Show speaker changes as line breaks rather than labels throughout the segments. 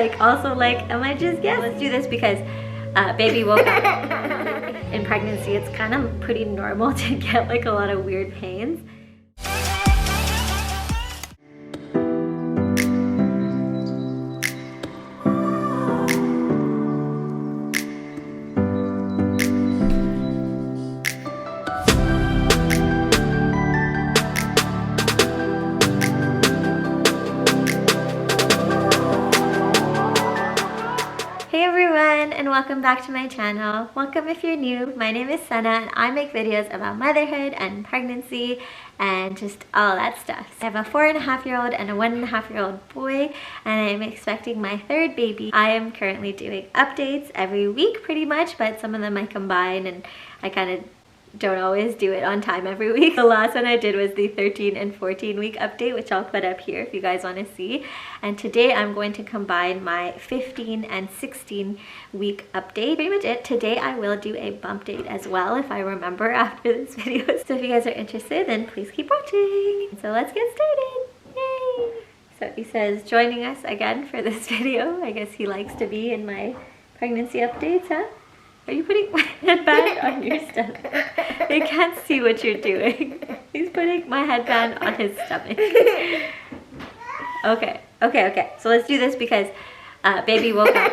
Like also like, am I just, yeah, let's do this because baby woke up. In pregnancy, it's kind of pretty normal to get like a lot of weird pains. Hey everyone, and welcome back to my channel. Welcome if you're new. My name is Sana and I make videos about motherhood and pregnancy and just all that stuff. I have a 4.5-year-old and a 1.5-year-old boy, and I'm expecting my third baby. I am currently doing updates every week pretty much, but some of them I combine and I kind of don't always do it on time every week. The last one I did was the 13 and 14 week update, which I'll put up here if you guys want to see. And today I'm going to combine my 15 and 16 week update. Pretty much it. Today I will do a bump date as well if I remember after this video. So if you guys are interested, then please keep watching. So let's get started. Yay! So he says joining us again for this video. I guess he likes to be in my pregnancy updates, huh? Are you putting my headband on your stomach? They can't see what you're doing. He's putting my headband on his stomach. Okay. So let's do this because baby woke up.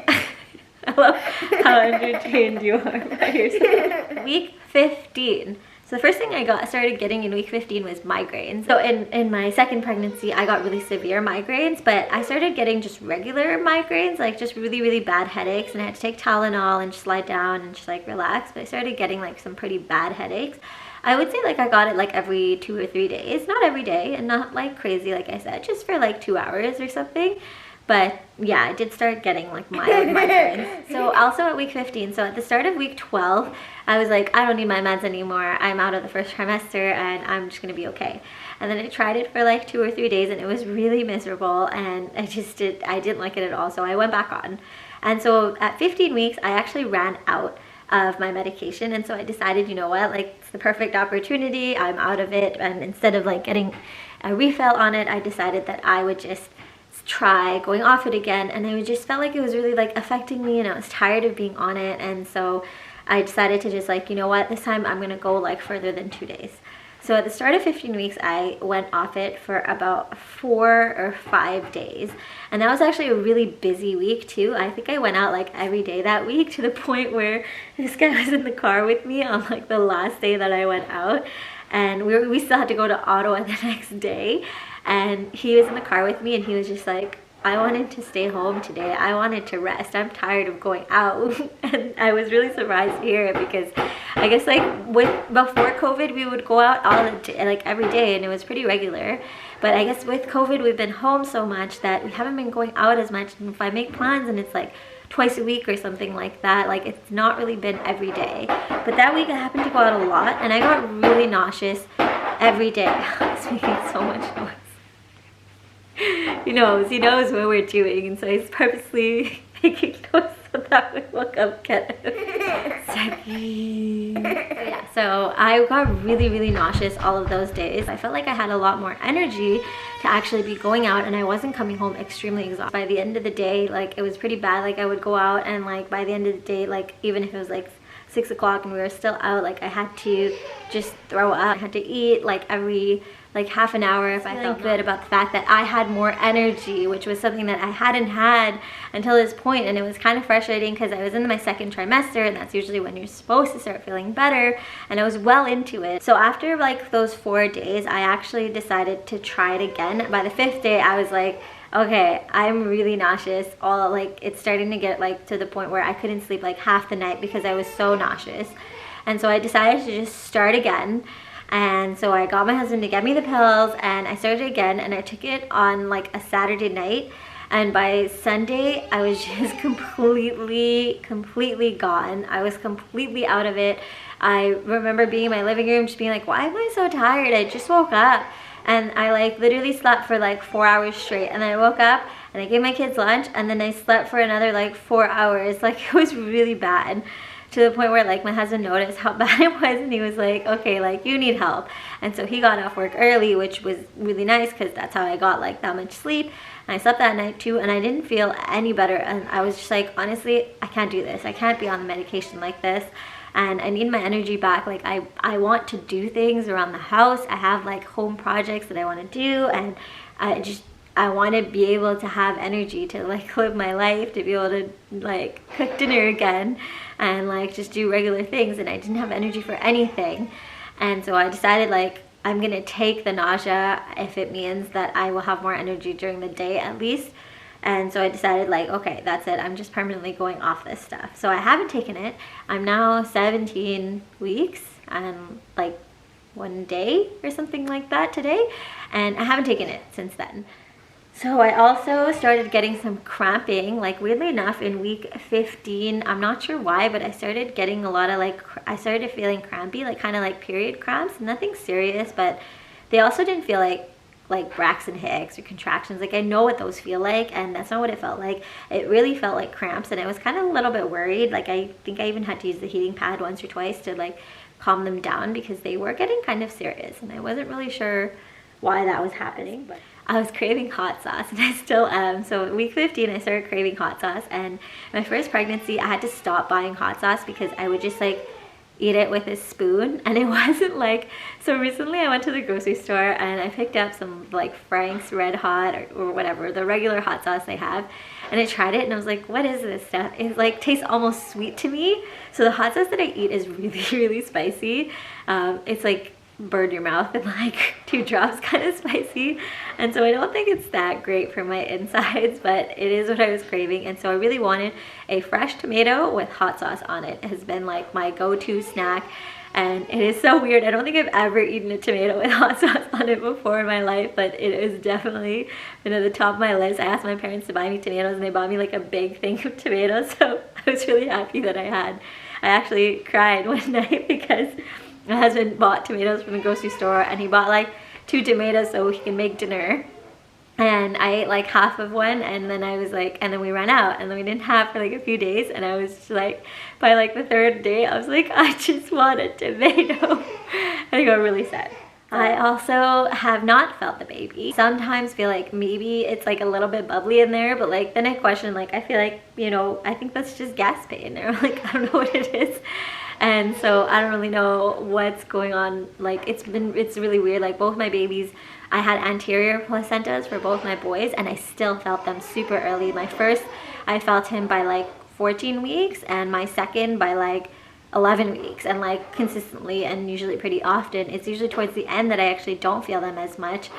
I love how entertained you are by yourself. Week 15. So the first thing I started getting in week 15 was migraines. So in my second pregnancy, I got really severe migraines, but I started getting just regular migraines, like just really, really bad headaches, and I had to take Tylenol and just lie down and just like relax. But I started getting like some pretty bad headaches. I would say like I got it like every 2 or 3 days, not every day and not like crazy, like I said, just for like 2 hours or something. But yeah, I did start getting like mild migraines. So also at week 15, so at the start of week 12, I was like, I don't need my meds anymore. I'm out of the first trimester and I'm just gonna be okay. And then I tried it for like 2 or 3 days and it was really miserable and I didn't like it at all. So I went back on. And so at 15 weeks, I actually ran out of my medication. And so I decided, you know what, like it's the perfect opportunity. I'm out of it. And instead of like getting a refill on it, I decided that I would just try going off it again, and I just felt like it was really like affecting me and I was tired of being on it. And so I decided to just like, you know what, this time I'm gonna go like further than 2 days. So at the start of 15 weeks, I went off it for about 4 or 5 days. And that was actually a really busy week too. I think I went out like every day that week, to the point where this guy was in the car with me on like the last day that I went out. And we still had to go to Ottawa the next day. And he was in the car with me and he was just like, I wanted to stay home today. I wanted to rest. I'm tired of going out. And I was really surprised to hear it because I guess like before COVID, we would go out like every day and it was pretty regular. But I guess with COVID, we've been home so much that we haven't been going out as much. And if I make plans and it's like twice a week or something like that, like it's not really been every day. But that week I happened to go out a lot and I got really nauseous every day. It's making so much noise. He knows what we're doing, and so he's purposely making noise so that we won't get yeah, so I got really, really nauseous all of those days. I felt like I had a lot more energy to actually be going out, and I wasn't coming home extremely exhausted. By the end of the day, like it was pretty bad. Like I would go out and like by the end of the day, like even if it was like 6 o'clock and we were still out, like I had to just throw up. I had to eat like every like half an hour if I felt good about the fact that I had more energy, which was something that I hadn't had until this point. And it was kind of frustrating because I was in my second trimester, and that's usually when you're supposed to start feeling better, and I was well into it. So after like those 4 days, I actually decided to try it again. By the 5th day, I was like, okay, I'm really nauseous. It's starting to get like to the point where I couldn't sleep like half the night because I was so nauseous. And so I decided to just start again. And so I got my husband to get me the pills and I started again, and I took it on like a Saturday night. And by Sunday, I was just completely gone. I was completely out of it. I remember being in my living room just being like, why am I so tired? I just woke up. And I like literally slept for like 4 hours straight. And then I woke up and I gave my kids lunch and then I slept for another like 4 hours. Like it was really bad. to the point where like my husband noticed how bad it was, and he was like, okay, like you need help. And so he got off work early, which was really nice because that's how I got like that much sleep. And I slept that night too, and I didn't feel any better. And I was just like, honestly, I can't do this. I can't be on the medication like this. And I need my energy back. Like I want to do things around the house. I have like home projects that I want to do, and I want to be able to have energy to like live my life, to be able to like cook dinner again and like just do regular things. And I didn't have energy for anything. And so I decided like I'm gonna take the nausea if it means that I will have more energy during the day at least. And so I decided like, okay, that's it. I'm just permanently going off this stuff. So I haven't taken it. I'm now 17 weeks and like 1 day or something like that today. And I haven't taken it since then. So I also started getting some cramping, like weirdly enough in week 15. I'm not sure why, but I started getting a lot of like, I started feeling crampy, like kind of like period cramps. Nothing serious, but they also didn't feel like Braxton Hicks or contractions. Like I know what those feel like, and that's not what it felt like. It really felt like cramps, and I was kind of a little bit worried. Like I think I even had to use the heating pad once or twice to like calm them down because they were getting kind of serious, and I wasn't really sure why that was happening. But I was craving hot sauce, and I still am. So week 15 I started craving hot sauce, and my first pregnancy I had to stop buying hot sauce because I would just like eat it with a spoon, and it wasn't like, so recently I went to the grocery store and I picked up some like Frank's Red Hot or whatever, the regular hot sauce they have, and I tried it and I was like, what is this stuff? It like tastes almost sweet to me. So the hot sauce that I eat is really spicy. It's like burn your mouth and like 2 drops kind of spicy, and so I don't think it's that great for my insides, but it is what I was craving. And so I really wanted a fresh tomato with hot sauce on it. It has been like my go-to snack, and it is so weird. I don't think I've ever eaten a tomato with hot sauce on it before in my life, but it is definitely been at the top of my list. I asked my parents to buy me tomatoes, and they bought me like a big thing of tomatoes, so I was really happy that I actually cried one night because my husband bought tomatoes from the grocery store, and he bought like 2 tomatoes so he can make dinner. And I ate like half of one, and then I was like, and then we ran out, and then we didn't have for like a few days, and I was just like, by like the 3rd day, I was like, I just want a tomato. And I got really sad. I also have not felt the baby. Sometimes feel like maybe it's like a little bit bubbly in there, but like then I question, like I feel like, you know, I think that's just gas pain, or like I don't know what it is. And so I don't really know what's going on. Like it's really weird. Like both my babies, I had anterior placentas for both my boys, and I still felt them super early. My first, I felt him by like 14 weeks, and my second by like 11 weeks, and like consistently and usually pretty often. It's usually towards the end that I actually don't feel them as much,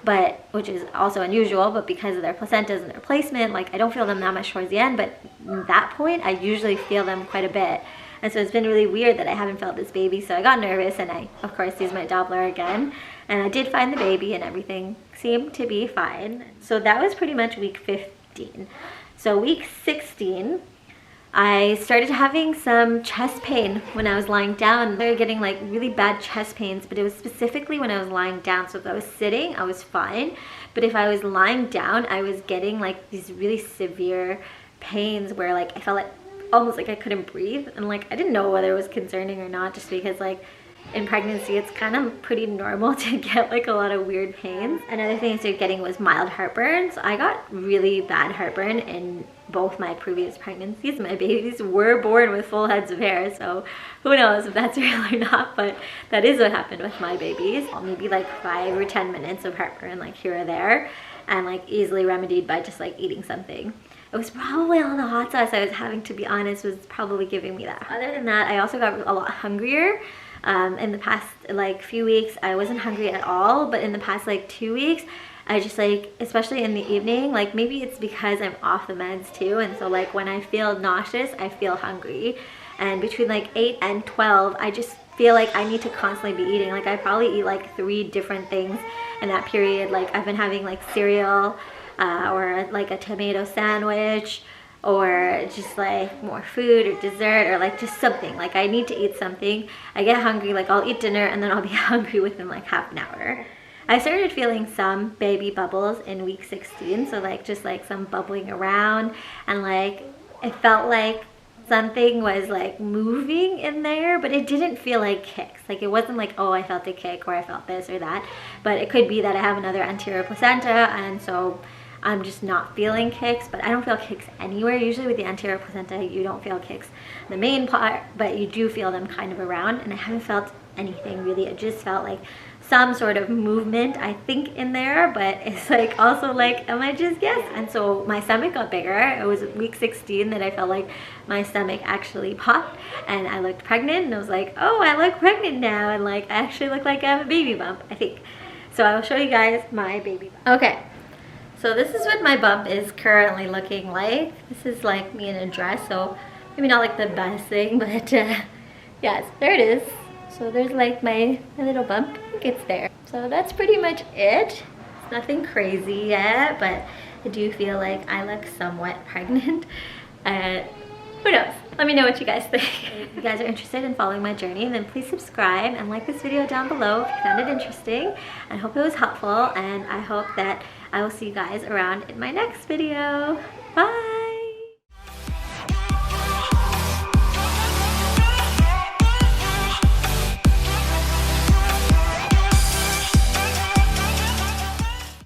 but which is also unusual, but because of their placentas and their placement, like I don't feel them that much towards the end, but at that point I usually feel them quite a bit. And so it's been really weird that I haven't felt this baby. So I got nervous, and I of course used my Doppler again, and I did find the baby, and everything seemed to be fine. So that was pretty much week 15. So week 16, I started having some chest pain when I was lying down. I started getting like really bad chest pains, but it was specifically when I was lying down. So if I was sitting, I was fine. But if I was lying down, I was getting like these really severe pains where like I felt like almost like I couldn't breathe. And like I didn't know whether it was concerning or not, just because like in pregnancy it's kind of pretty normal to get like a lot of weird pains. Another thing I started getting was mild heartburn. So I got really bad heartburn in both my previous pregnancies. My babies were born with full heads of hair, so who knows if that's real or not, but that is what happened with my babies. Maybe like 5 or 10 minutes of heartburn like here or there, and like easily remedied by just like eating something. It was probably all the hot sauce I was having, to be honest, was probably giving me that. Other than that, I also got a lot hungrier. In the past like few weeks I wasn't hungry at all, but in the past like 2 weeks I just like, especially in the evening, like maybe it's because I'm off the meds too, and so like when I feel nauseous I feel hungry, and between like 8 and 12 I just feel like I need to constantly be eating. Like I probably eat like 3 different things in that period. Like I've been having like cereal or like a tomato sandwich, or just like more food or dessert, or like just something. Like I need to eat something. I get hungry, like I'll eat dinner and then I'll be hungry within like half an hour. I started feeling some baby bubbles in week 16, so like just like some bubbling around, and like it felt like something was like moving in there, but it didn't feel like kicks. Like it wasn't like, oh, I felt a kick or I felt this or that, but it could be that I have another anterior placenta and so I'm just not feeling kicks. But I don't feel kicks anywhere. Usually with the anterior placenta you don't feel kicks the main part, but you do feel them kind of around, and I haven't felt anything really. It just felt like some sort of movement, I think, in there, but it's like also like, am I just guess? And so my stomach got bigger. It was week 16 that I felt like my stomach actually popped and I looked pregnant, and I was like, oh, I look pregnant now, and like I actually look like I have a baby bump, I think. So I will show you guys my baby bump. Okay, so this is what my bump is currently looking like. This is like me in a dress, so maybe not like the best thing, but yes, there it is. So there's like my little bump. I think it's there. So that's pretty much it. It's nothing crazy yet, but I do feel like I look somewhat pregnant. Who knows? Let me know what you guys think. If you guys are interested in following my journey, then please subscribe and like this video down below if you found it interesting. I hope it was helpful, and I hope that I will see you guys around in my next video. Bye!